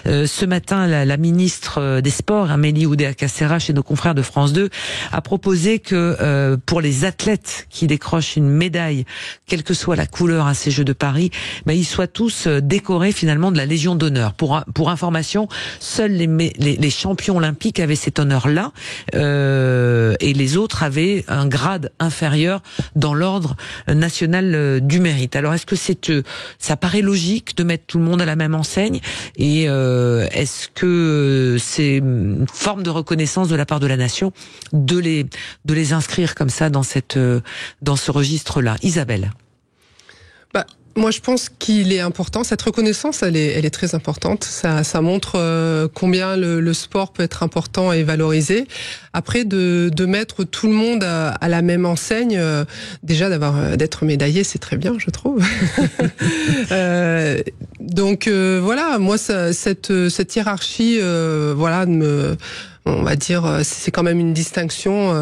Ce matin, la ministre des Sports, Amélie Oudéa-Castéra, chez nos confrères de France 2, a proposé que pour les athlètes qui décrochent une médaille, quelle que soit la couleur à ces Jeux de Paris, ils soient tous décorés finalement de la Légion d'honneur. Pour information, seuls les champions olympiques avaient cet honneur-là, et les autres avaient un grade inférieur dans l'ordre national du mérite. Alors est-ce que ça paraît logique de mettre tout le monde à la même enseigne, et est-ce que c'est une forme de reconnaissance de la part de la nation de les inscrire comme ça dans ce registre-là? Isabelle. Moi, je pense qu'il est important. Cette reconnaissance, elle est très importante. Ça montre combien le sport peut être important et valorisé. Après, de mettre tout le monde à la même enseigne, déjà d'être médaillé, c'est très bien, je trouve. Donc voilà, moi, cette hiérarchie, on va dire, c'est quand même une distinction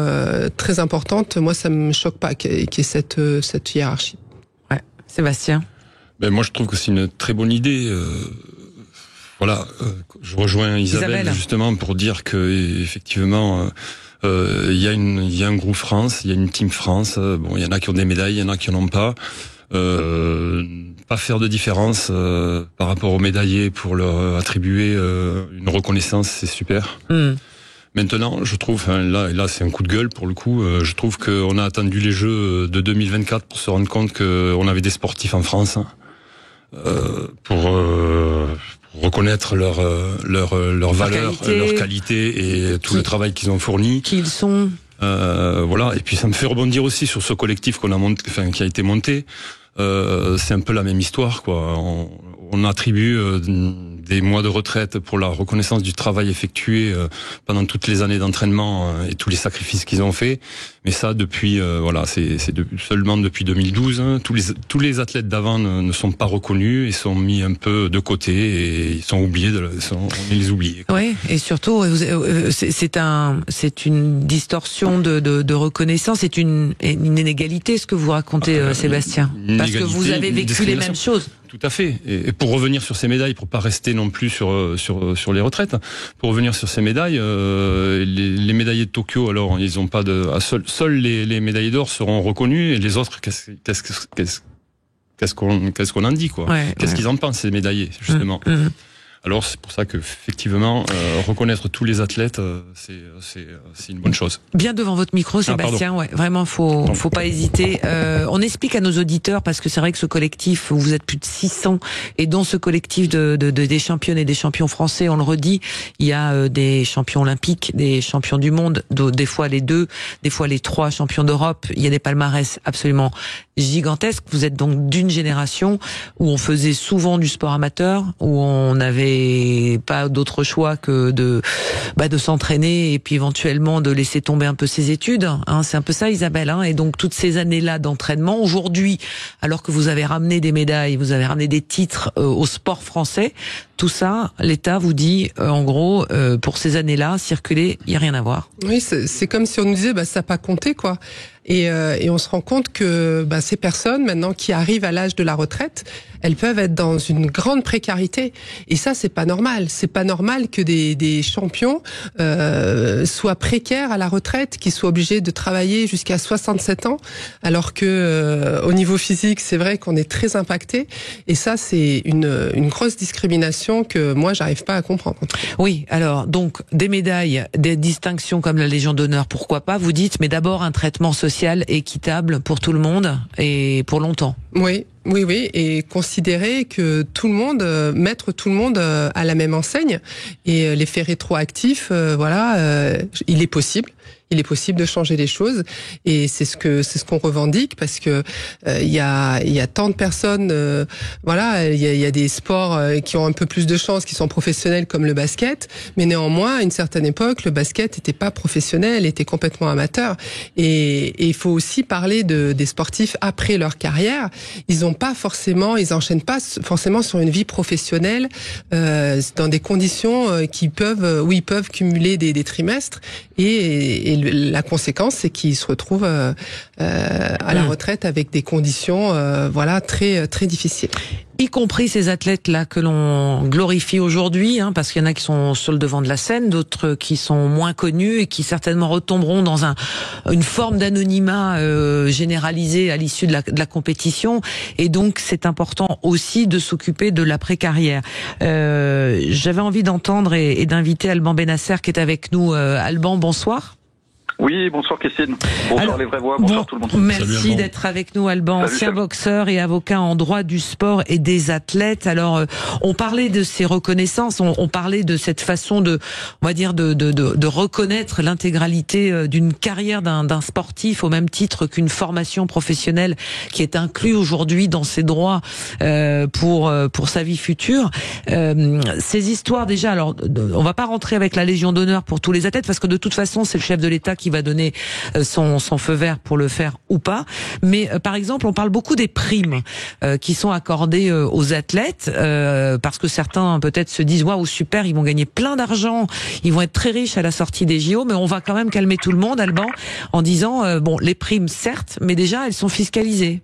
très importante. Moi, ça me choque pas qu'il y ait cette hiérarchie. Sébastien. Moi, je trouve que c'est une très bonne idée. Je rejoins Isabelle justement pour dire que effectivement, il y a un groupe France, il y a une team France. Il y en a qui ont des médailles, il y en a qui en ont pas. Pas faire de différence par rapport aux médaillés pour leur attribuer une reconnaissance, c'est super. Maintenant, je trouve, là c'est un coup de gueule pour le coup, je trouve qu'on a attendu les Jeux de 2024 pour se rendre compte qu'on avait des sportifs en France, pour reconnaître leur valeur, leur qualité et tout le travail qu'ils ont fourni. Qui ils sont. Et puis ça me fait rebondir aussi sur ce collectif qui a été monté. C'est un peu la même histoire, quoi. On attribue des mois de retraite pour la reconnaissance du travail effectué pendant toutes les années d'entraînement et tous les sacrifices qu'ils ont fait. Mais ça, depuis seulement depuis 2012, tous les athlètes d'avant ne sont pas reconnus et sont mis un peu de côté et ils sont oubliés, on est les oubliés. Oui, et surtout c'est une distorsion de reconnaissance, c'est une inégalité ce que vous racontez, Sébastien, parce que vous avez vécu les mêmes choses. Tout à fait. Et pour revenir sur ces médailles, pour pas rester non plus sur les retraites, pour revenir sur ces médailles, les médaillés de Tokyo, alors ils ont pas seuls les médaillés d'or seront reconnus et les autres, qu'est-ce qu'on en dit, quoi. Qu'est-ce qu'ils en pensent, ces médaillés, justement. Alors c'est pour ça que effectivement reconnaître tous les athlètes, c'est une bonne chose. Bien devant votre micro, Sébastien. Vraiment, faut pas hésiter. On explique à nos auditeurs, parce que c'est vrai que ce collectif, vous êtes plus de 600, et dans ce collectif des championnes et des champions français, on le redit, il y a des champions olympiques, des champions du monde, des fois les 2, des fois les 3 champions d'Europe. Il y a des palmarès absolument gigantesques. Vous êtes donc d'une génération où on faisait souvent du sport amateur, où on avait pas d'autre choix que de s'entraîner et puis éventuellement de laisser tomber un peu ses études. C'est un peu ça, Isabelle. Et donc toutes ces années-là d'entraînement, aujourd'hui, alors que vous avez ramené des médailles, vous avez ramené des titres au sport français, tout ça, l'État vous dit, en gros, pour ces années-là, circuler, il n'y a rien à voir. Oui, c'est comme si on nous disait, ça n'a pas compté, quoi. Et on se rend compte que ces personnes, maintenant, qui arrivent à l'âge de la retraite, elles peuvent être dans une grande précarité. Et ça, c'est pas normal. C'est pas normal que des champions soient précaires à la retraite, qu'ils soient obligés de travailler jusqu'à 67 ans, alors que au niveau physique, c'est vrai qu'on est très impacté. Et ça, c'est une grosse discrimination que moi, j'arrive pas à comprendre. Oui, alors donc des médailles, des distinctions comme la Légion d'honneur, pourquoi pas, vous dites, mais d'abord un traitement social équitable pour tout le monde et pour longtemps. Oui, et considérer que tout le monde, mettre tout le monde à la même enseigne, et l'effet rétroactif, il est possible. Il est possible de changer les choses, et c'est ce qu'on revendique, parce que il y a tant de personnes, il y a des sports qui ont un peu plus de chance, qui sont professionnels, comme le basket, mais néanmoins à une certaine époque le basket n'était pas professionnel, était complètement amateur, et il faut aussi parler des sportifs après leur carrière. Ils enchaînent pas forcément sur une vie professionnelle dans des conditions où ils peuvent cumuler des trimestres, et la conséquence, c'est qu'ils se retrouvent à la retraite avec des conditions très très difficiles. y compris ces athlètes-là que l'on glorifie aujourd'hui, hein, parce qu'il y en a qui sont sur le devant de la scène, d'autres qui sont moins connus et qui certainement retomberont dans une forme d'anonymat généralisé à l'issue de la compétition. Et donc, c'est important aussi de s'occuper de l'après-carrière. J'avais envie d'entendre et d'inviter Alban Benasser qui est avec nous. Alban, bonsoir. Oui, bonsoir Christine. Bonsoir les vrais voix, bonsoir tout le monde. Merci d'être avec nous, Alban, ancien boxeur et avocat en droit du sport et des athlètes. Alors, on parlait de ces reconnaissances, on parlait de cette façon de reconnaître l'intégralité d'une carrière d'un sportif au même titre qu'une formation professionnelle qui est inclue aujourd'hui dans ses droits pour sa vie future. Ces histoires déjà, alors on va pas rentrer avec la Légion d'honneur pour tous les athlètes parce que de toute façon c'est le chef de l'État qui va donner son feu vert pour le faire ou pas. Mais par exemple, on parle beaucoup des primes qui sont accordées aux athlètes parce que certains peut-être se disent waouh super, ils vont gagner plein d'argent, ils vont être très riches à la sortie des JO. Mais on va quand même calmer tout le monde, Alban, en disant bon les primes certes, mais déjà elles sont fiscalisées.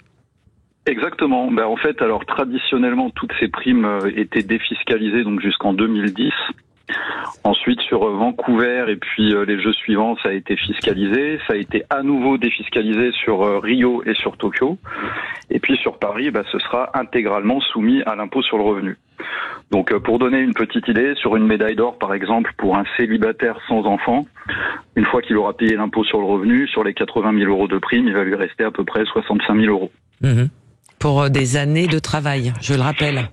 Exactement. En fait, alors traditionnellement, toutes ces primes étaient défiscalisées donc jusqu'en 2010. Ensuite, sur Vancouver et puis les Jeux suivants, ça a été fiscalisé. Ça a été à nouveau défiscalisé sur Rio et sur Tokyo. Et puis sur Paris, ce sera intégralement soumis à l'impôt sur le revenu. Donc pour donner une petite idée, sur une médaille d'or par exemple, pour un célibataire sans enfant, une fois qu'il aura payé l'impôt sur le revenu, sur les 80 000 euros de prime, il va lui rester à peu près 65 000 euros. Pour des années de travail, je le rappelle.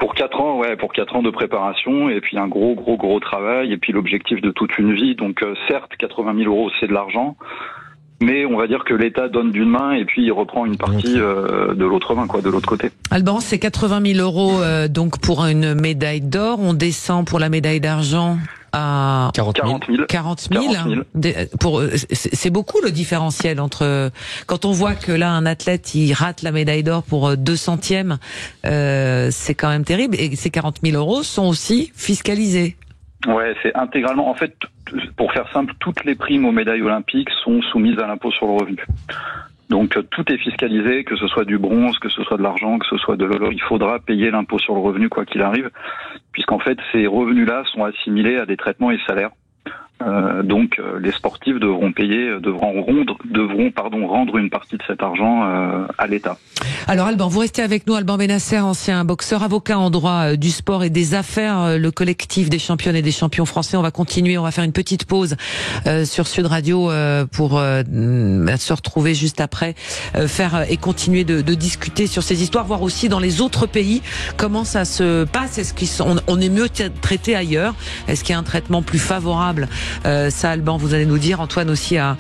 Pour 4 ans, pour 4 ans de préparation et puis un gros travail et puis l'objectif de toute une vie. Donc certes, 80 000 euros c'est de l'argent, mais on va dire que l'État donne d'une main et puis il reprend une partie de l'autre main, de l'autre côté. Alban, c'est 80 000 euros donc pour une médaille d'or. On descend pour la médaille d'argent à 40 000. 40 000. C'est beaucoup le différentiel entre quand on voit que là un athlète il rate la médaille d'or pour 2 centièmes, c'est quand même terrible. Et ces 40 000 euros sont aussi fiscalisés. Ouais, c'est intégralement. En fait, pour faire simple, toutes les primes aux médailles olympiques sont soumises à l'impôt sur le revenu. Donc tout est fiscalisé, que ce soit du bronze, que ce soit de l'argent, que ce soit de l'or, il faudra payer l'impôt sur le revenu quoi qu'il arrive, puisqu'en fait ces revenus-là sont assimilés à des traitements et salaires. Donc les sportifs devront rendre une partie de cet argent à l'État. Alors Alban, vous restez avec nous, Alban Benasser, ancien boxeur, avocat en droit du sport et des affaires, le collectif des championnes et des champions français. On va continuer, on va faire une petite pause sur Sud Radio pour se retrouver juste après, faire et continuer de discuter sur ces histoires, voir aussi dans les autres pays comment ça se passe. Est-ce qu'on est mieux traité ailleurs? Est-ce qu'il y a un traitement plus favorable? Ça, Alban, vous allez nous dire. Antoine aussi a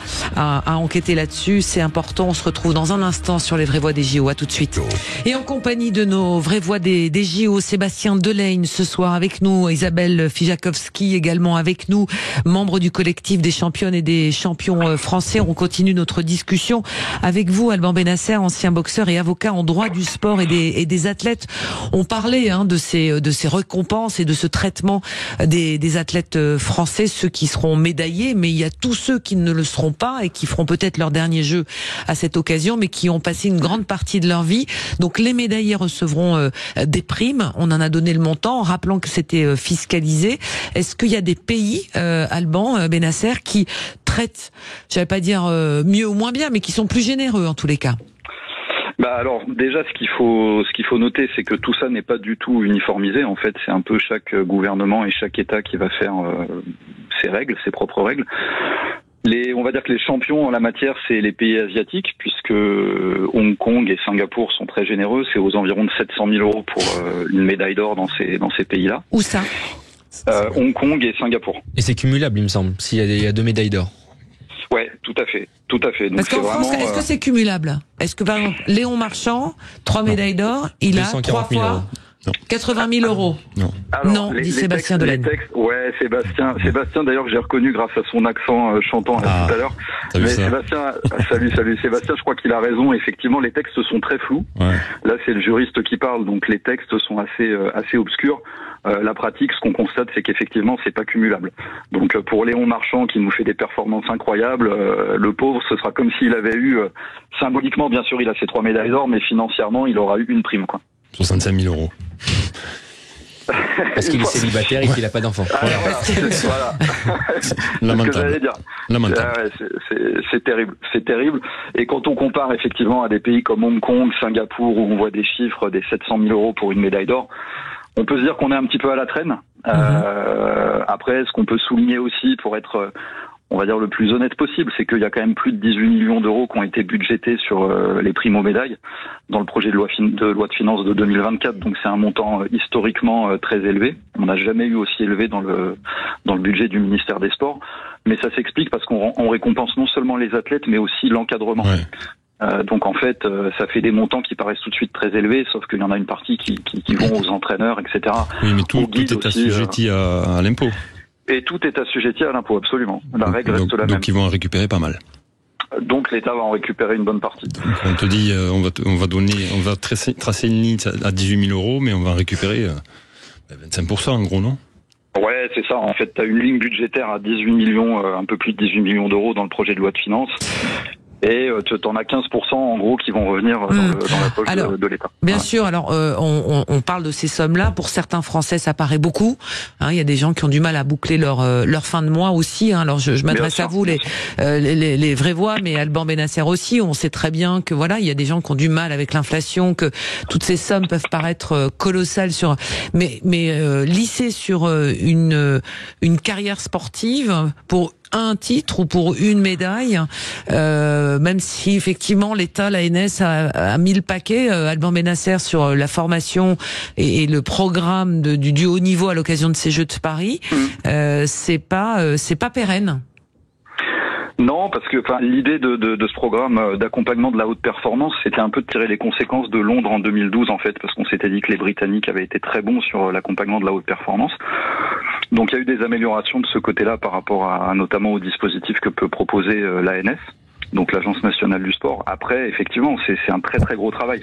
enquêté là-dessus. C'est important. On se retrouve dans un instant sur les vraies voix des JO. À tout de suite. Et en compagnie de nos vraies voix des JO, Sébastien Delaine ce soir avec nous, Isabelle Fijakowski également avec nous, membre du collectif des championnes et des champions français. On continue notre discussion avec vous, Alban Benasser, ancien boxeur et avocat en droit du sport et des athlètes. On parlait de ces récompenses et de ce traitement des athlètes français, ceux qui seront médaillés, mais il y a tous ceux qui ne le seront pas et qui feront peut-être leur dernier jeu à cette occasion, mais qui ont passé une grande partie de leur vie. Donc les médaillés recevront des primes. On en a donné le montant en rappelant que c'était fiscalisé. Est-ce qu'il y a des pays, Alban Benasser, qui traitent, j'allais pas dire mieux ou moins bien, mais qui sont plus généreux en tous les cas? Alors déjà ce qu'il faut noter, c'est que tout ça n'est pas du tout uniformisé. En fait, c'est un peu chaque gouvernement et chaque État qui va faire ses propres règles. On va dire que les champions en la matière, c'est les pays asiatiques, puisque Hong Kong et Singapour sont très généreux. C'est aux environs de 700 000 euros pour une médaille d'or dans ces pays-là. Où ça? Hong Kong et Singapour. Et c'est cumulable, il me semble, s'il y a 2 médailles d'or. Ouais, tout à fait. Donc parce qu'en France, est-ce que c'est cumulable? Est-ce que par exemple, Léon Marchand, 3 médailles d'or, il a 3 fois 80 000 euros. Non. Alors, non, dit Sébastien Delaine. Ouais, Sébastien d'ailleurs que j'ai reconnu grâce à son accent chantant tout à l'heure. Mais Sébastien, salut Sébastien, je crois qu'il a raison. Effectivement, les textes sont très flous. Ouais. Là, c'est le juriste qui parle, donc les textes sont assez obscurs. La pratique, ce qu'on constate, c'est qu'effectivement, c'est pas cumulable. Donc, pour Léon Marchand, qui nous fait des performances incroyables, le pauvre, ce sera comme s'il avait eu, symboliquement, bien sûr, il a ses 3 médailles d'or, mais financièrement, il aura eu une prime, quoi. 65 000 €. Parce qu'il est célibataire et qu'il n'a pas d'enfant. Voilà. Lamentable. Lamentable. C'est terrible. C'est terrible. Et quand on compare effectivement à des pays comme Hong Kong, Singapour, où on voit des chiffres des 700 000 € pour une médaille d'or, on peut se dire qu'on est un petit peu à la traîne. Après, ce qu'on peut souligner aussi pour être, on va dire, le plus honnête possible, c'est qu'il y a quand même plus de 18 millions d'euros qui ont été budgétés sur les primes aux médailles dans le projet de loi de finances de 2024. Donc c'est un montant historiquement très élevé. On n'a jamais eu aussi élevé dans le budget du ministère des Sports. Mais ça s'explique parce qu'on récompense non seulement les athlètes, mais aussi l'encadrement. Ouais. Donc en fait, ça fait des montants qui paraissent tout de suite très élevés, sauf qu'il y en a une partie qui vont aux entraîneurs, etc. Oui, mais tout est assujetti à l'impôt. Et tout est assujetti à l'impôt, absolument. La règle reste la même. Donc ils vont en récupérer pas mal. Donc l'État va en récupérer une bonne partie. Donc on te dit, on va tracer une ligne à 18 000 €, mais on va en récupérer 25% en gros, non? Ouais, c'est ça. En fait, tu as une ligne budgétaire à 18 millions, un peu plus de 18 millions d'euros dans le projet de loi de finances. Et tu en as 15% en gros qui vont revenir dans la poche de l'État. Bien sûr, alors on parle de ces sommes-là. Pour certains Français, ça paraît beaucoup. Il y a des gens qui ont du mal à boucler leur fin de mois aussi. Alors je m'adresse à vous, les vraies voix, mais Alban Benasser aussi. On sait très bien que voilà, il y a des gens qui ont du mal avec l'inflation, que toutes ces sommes peuvent paraître colossales mais lisser sur une carrière sportive pour un titre ou pour une médaille, même si effectivement l'État, l'ANS a mis le paquet, Alban Benasser, sur la formation et le programme du haut niveau à l'occasion de ces Jeux de Paris, c'est pas pérenne. Non, parce que l'idée de ce programme d'accompagnement de la haute performance, c'était un peu de tirer les conséquences de Londres en 2012 en fait, parce qu'on s'était dit que les Britanniques avaient été très bons sur l'accompagnement de la haute performance. Donc il y a eu des améliorations de ce côté-là par rapport à notamment au dispositif que peut proposer l'ANS, donc l'Agence nationale du sport. Après, effectivement, c'est un très très gros travail.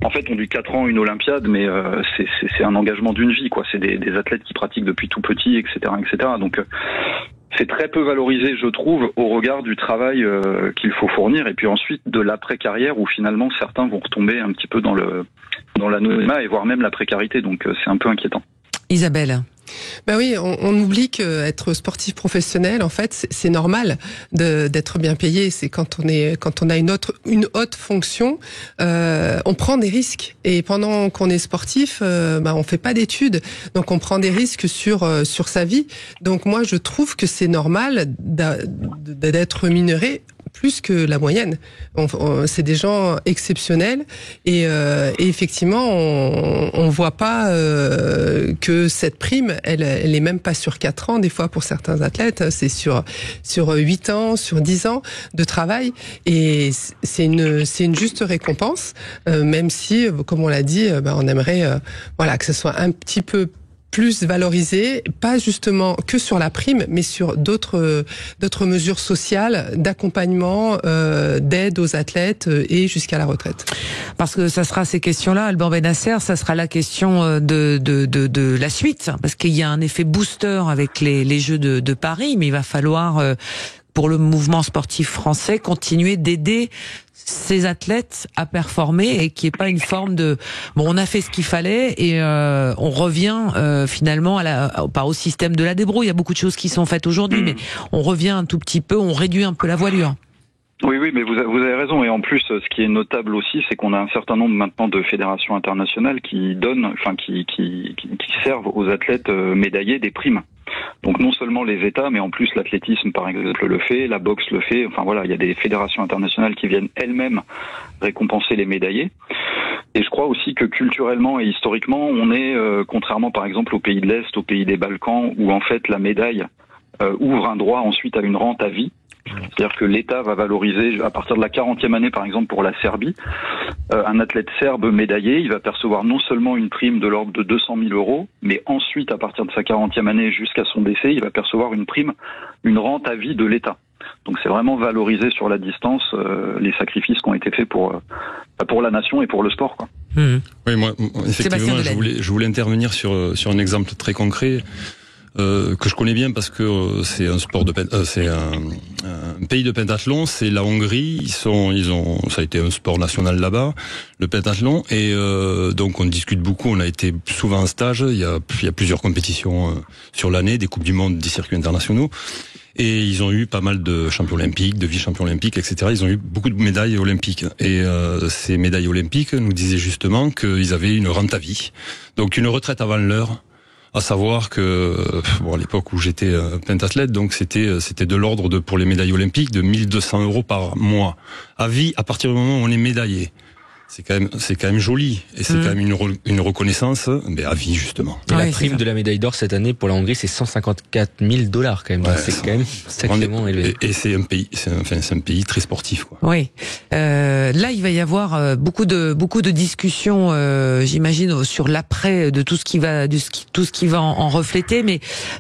En fait, on dit 4 ans, une Olympiade, mais c'est un engagement d'une vie, quoi. C'est des athlètes qui pratiquent depuis tout petit, etc., etc. Donc c'est très peu valorisé, je trouve, au regard du travail qu'il faut fournir, et puis ensuite de l'après-carrière où finalement certains vont retomber un petit peu dans l'anonymat et voire même la précarité. Donc c'est un peu inquiétant. Isabelle. Ben oui, on oublie qu'être sportif professionnel, en fait, c'est normal d'être bien payé. C'est quand on a une haute fonction, on prend des risques. Et pendant qu'on est sportif, on fait pas d'études, donc on prend des risques sur sa vie. Donc moi, je trouve que c'est normal d'être rémunéré plus que la moyenne. C'est des gens exceptionnels et effectivement on voit pas que cette prime elle est même pas sur 4 ans des fois pour certains athlètes, c'est sur 8 ans, sur 10 ans de travail, et c'est une juste récompense, même si comme on l'a dit, on aimerait que ce soit un petit peu plus valorisé, pas justement que sur la prime, mais sur d'autres mesures sociales, d'accompagnement, d'aide aux athlètes et jusqu'à la retraite. Parce que ça sera ces questions-là, Alban Benasser, ça sera la question de la suite, parce qu'il y a un effet booster avec les Jeux de Paris, mais il va falloir pour le mouvement sportif français continuer d'aider ces athlètes à performer et qu'il n'y ait pas une forme de on a fait ce qu'il fallait et on revient finalement pas au système de la débrouille. Il y a beaucoup de choses qui sont faites aujourd'hui, mais on revient un tout petit peu, on réduit un peu la voilure. Oui, mais vous avez raison. Et en plus, ce qui est notable aussi, c'est qu'on a un certain nombre maintenant de fédérations internationales qui servent aux athlètes médaillés des primes. Donc non seulement les États, mais en plus l'athlétisme par exemple le fait, la boxe le fait. Enfin voilà, il y a des fédérations internationales qui viennent elles-mêmes récompenser les médaillés. Et je crois aussi que culturellement et historiquement, on est, contrairement par exemple aux pays de l'Est, aux pays des Balkans, où en fait la médaille ouvre un droit ensuite à une rente à vie. C'est-à-dire que l'État va valoriser, à partir de la 40e année par exemple pour la Serbie, un athlète serbe médaillé, il va percevoir non seulement une prime de l'ordre de 200 000 €, mais ensuite à partir de sa 40e année jusqu'à son décès, il va percevoir une rente à vie de l'État. Donc c'est vraiment valoriser sur la distance les sacrifices qui ont été faits pour la nation et pour le sport, quoi. Oui, moi effectivement je voulais intervenir sur un exemple très concret. que je connais bien parce que c'est un sport c'est un pays de pentathlon, c'est la Hongrie. Ça a été un sport national là-bas, le pentathlon, et donc on discute beaucoup. On a été souvent en stage. Il y a plusieurs compétitions sur l'année, des coupes du monde, des circuits internationaux, et ils ont eu pas mal de champions olympiques, de vice-champions olympiques, etc. Ils ont eu beaucoup de médailles olympiques, et ces médailles olympiques nous disaient justement qu'ils avaient une rente à vie, donc une retraite avant l'heure. À savoir que, à l'époque où j'étais pentathlète, donc c'était de l'ordre pour les médailles olympiques de 1 200 € par mois à vie à partir du moment où on est médaillé. C'est quand même joli, et c'est quand même une reconnaissance, mais à vie justement. Et la prime de la médaille d'or cette année pour la Hongrie, c'est $154 000 quand même. Ouais, c'est quand même sacrément élevé. Et c'est un pays très sportif, quoi. Oui. Là, il va y avoir beaucoup de discussions, j'imagine, sur l'après de tout ce qui va en refléter. Mais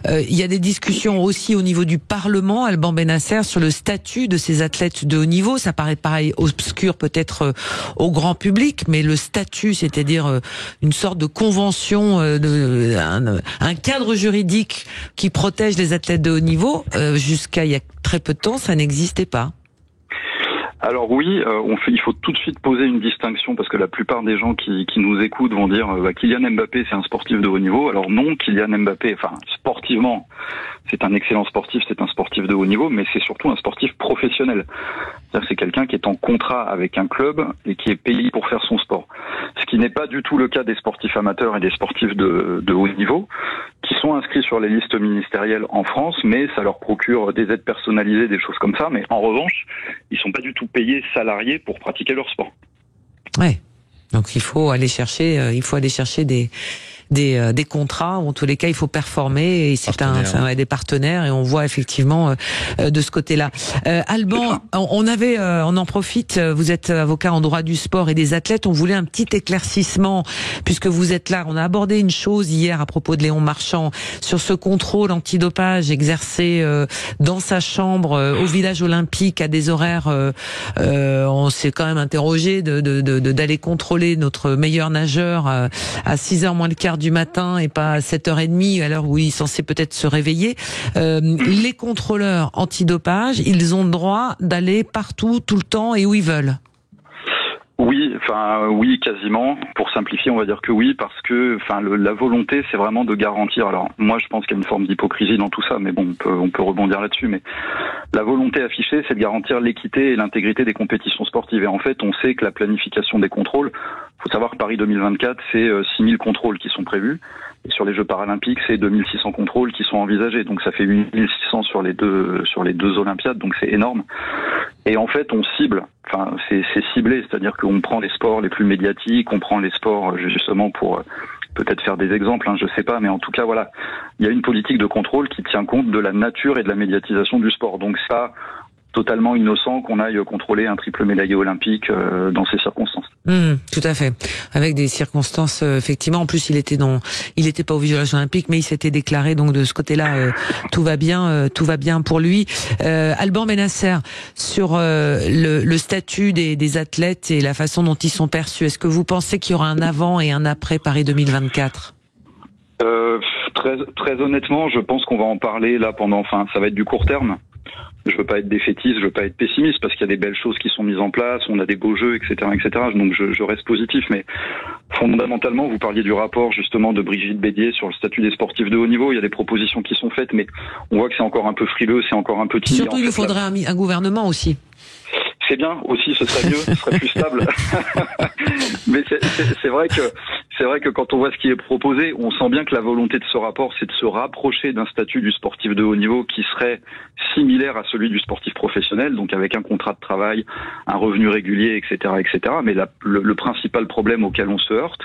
il y a des discussions aussi au niveau du Parlement, Alban Benasser, sur le statut de ces athlètes de haut niveau. Ça paraît pareil obscur peut-être au grand public, mais le statut, c'est-à-dire une sorte de convention, un cadre juridique qui protège les athlètes de haut niveau, jusqu'à il y a très peu de temps, ça n'existait pas. Alors oui, il faut tout de suite poser une distinction, parce que la plupart des gens qui nous écoutent vont dire Kylian Mbappé c'est un sportif de haut niveau. Alors non, Kylian Mbappé, sportivement, c'est un excellent sportif, c'est un sportif de haut niveau, mais c'est surtout un sportif professionnel. C'est-à-dire c'est quelqu'un qui est en contrat avec un club et qui est payé pour faire son sport. Ce qui n'est pas du tout le cas des sportifs amateurs et des sportifs de haut niveau, qui sont inscrits sur les listes ministérielles en France, mais ça leur procure des aides personnalisées, des choses comme ça. Mais en revanche, ils sont pas du tout payés salariés pour pratiquer leur sport. Ouais. Donc il faut aller chercher des contrats, ou en tous les cas il faut performer, et c'est des partenaires, et on voit effectivement de ce côté-là. Alban, on en profite, vous êtes avocat en droit du sport et des athlètes, on voulait un petit éclaircissement puisque vous êtes là. On a abordé une chose hier à propos de Léon Marchand sur ce contrôle antidopage exercé dans sa chambre au village olympique à des horaires, on s'est quand même interrogé d'aller contrôler notre meilleur nageur à 6h moins le quart du matin et pas à 7h30 à l'heure où il est censé peut-être se réveiller. Les contrôleurs antidopage, ils ont le droit d'aller partout, tout le temps et où ils veulent. Oui, quasiment. Pour simplifier, on va dire que oui, parce que, la volonté, c'est vraiment de garantir. Alors, moi, je pense qu'il y a une forme d'hypocrisie dans tout ça, mais bon, on peut rebondir là-dessus. Mais la volonté affichée, c'est de garantir l'équité et l'intégrité des compétitions sportives. Et en fait, on sait que la planification des contrôles, faut savoir que Paris 2024, c'est 6000 contrôles qui sont prévus. Et sur les Jeux paralympiques, c'est 2600 contrôles qui sont envisagés. Donc ça fait 8600 sur les deux Olympiades, donc c'est énorme. Et en fait, on cible, c'est ciblé, c'est-à-dire qu'on prend les sports les plus médiatiques, on prend les sports justement pour peut-être faire des exemples, je sais pas, mais en tout cas, voilà, il y a une politique de contrôle qui tient compte de la nature et de la médiatisation du sport. Donc ça, totalement innocent qu'on aille contrôler un triple médaillé olympique dans ces circonstances. Tout à fait. Avec des circonstances, effectivement. En plus, il était pas au village olympique, mais il s'était déclaré. Donc de ce côté-là, tout va bien pour lui. Alban Benasser, sur le statut des athlètes et la façon dont ils sont perçus, est-ce que vous pensez qu'il y aura un avant et un après Paris 2024 ? Très honnêtement, je pense qu'on va en parler là ça va être du court terme. Je veux pas être défaitiste, je veux pas être pessimiste, parce qu'il y a des belles choses qui sont mises en place, on a des beaux jeux, etc., etc. Donc je reste positif, mais fondamentalement, vous parliez du rapport justement de Brigitte Bédier sur le statut des sportifs de haut niveau. Il y a des propositions qui sont faites, mais on voit que c'est encore un peu frileux, c'est encore un peu timide. Surtout, il nous faudrait un gouvernement aussi. C'est bien aussi, ce serait mieux, ce serait plus stable. Mais c'est vrai que quand on voit ce qui est proposé, on sent bien que la volonté de ce rapport, c'est de se rapprocher d'un statut du sportif de haut niveau qui serait similaire à celui du sportif professionnel, donc avec un contrat de travail, un revenu régulier, etc., etc. Mais le principal problème auquel on se heurte,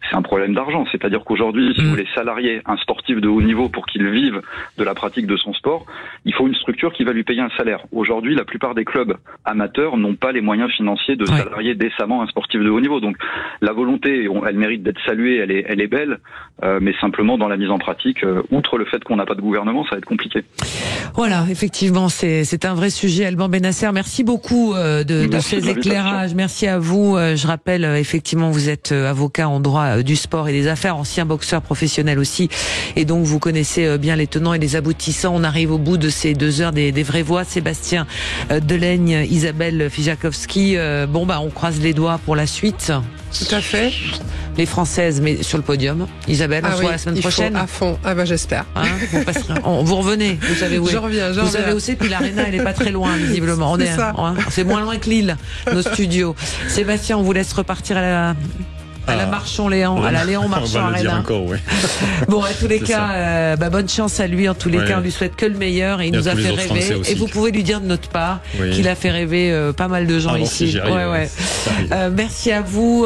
c'est un problème d'argent. C'est-à-dire qu'aujourd'hui, si vous voulez salarier un sportif de haut niveau pour qu'il vive de la pratique de son sport, il faut une structure qui va lui payer un salaire. Aujourd'hui, la plupart des clubs amateurs n'ont pas les moyens financiers de salarier décemment un sportif de haut niveau. Donc la volonté, elle mérite d'être saluée, elle est belle, mais simplement dans la mise en pratique, outre le fait qu'on n'a pas de gouvernement, ça va être compliqué. Voilà, effectivement. effectivement, c'est un vrai sujet. Alban Benasser, merci beaucoup de ces éclairages. Merci à vous. Je rappelle, effectivement, vous êtes avocat en droit du sport et des affaires, ancien boxeur professionnel aussi, et donc vous connaissez bien les tenants et les aboutissants. On arrive au bout de ces 2 heures des vraies voix. Sébastien Delaigne, Isabelle Fijakowski. On croise les doigts pour la suite. Tout à fait. Les Françaises, mais sur le podium. Isabelle, on se voit la semaine prochaine. À fond. j'espère. Vous revenez, vous savez où je reviens. Vous savez où c'est, puis l'Arena, elle est pas très loin, visiblement. C'est moins loin que Lille, nos studios. Sébastien, on vous laisse repartir à la Marchand-Léon, à la Léon Marchand Arena. Encore, ouais. Bon, à tous les cas, bonne chance à lui. En tous les cas, on lui souhaite que le meilleur. Et il nous a fait rêver. Et vous pouvez lui dire de notre part qu'il a fait rêver pas mal de gens ici. Merci à vous,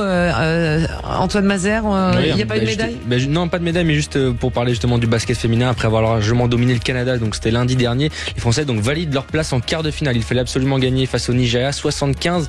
Antoine Mazère. Il n'y a pas eu de médaille? Non, pas de médaille, mais juste pour parler justement du basket féminin, après avoir largement dominé le Canada, donc c'était lundi dernier, les Français donc valident leur place en quart de finale. Il fallait absolument gagner face au Nigeria, 75-54,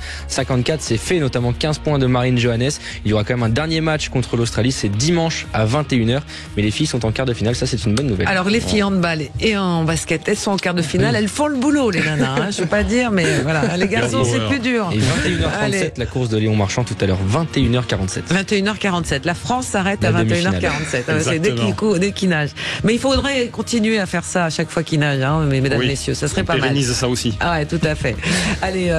c'est fait, notamment 15 points de Marine Johannes. Il y aura quand même un dernier match contre l'Australie, c'est dimanche à 21h, mais les filles sont en quart de finale, ça c'est une bonne nouvelle. Alors les filles en handball et en basket, elles sont en quart de finale, elles font le boulot les nanas, je veux pas dire, mais voilà, les garçons c'est plus dur. Et 21h37, la course de Léon Marchand tout à l'heure, 21h47. 21h47, la France s'arrête à 21h47, c'est dès qu'il nage. Mais il faudrait continuer à faire ça à chaque fois qu'il nage, mesdames, messieurs, ça serait pas mal. On pérennise ça aussi. Ah ouais, tout à fait. Allez.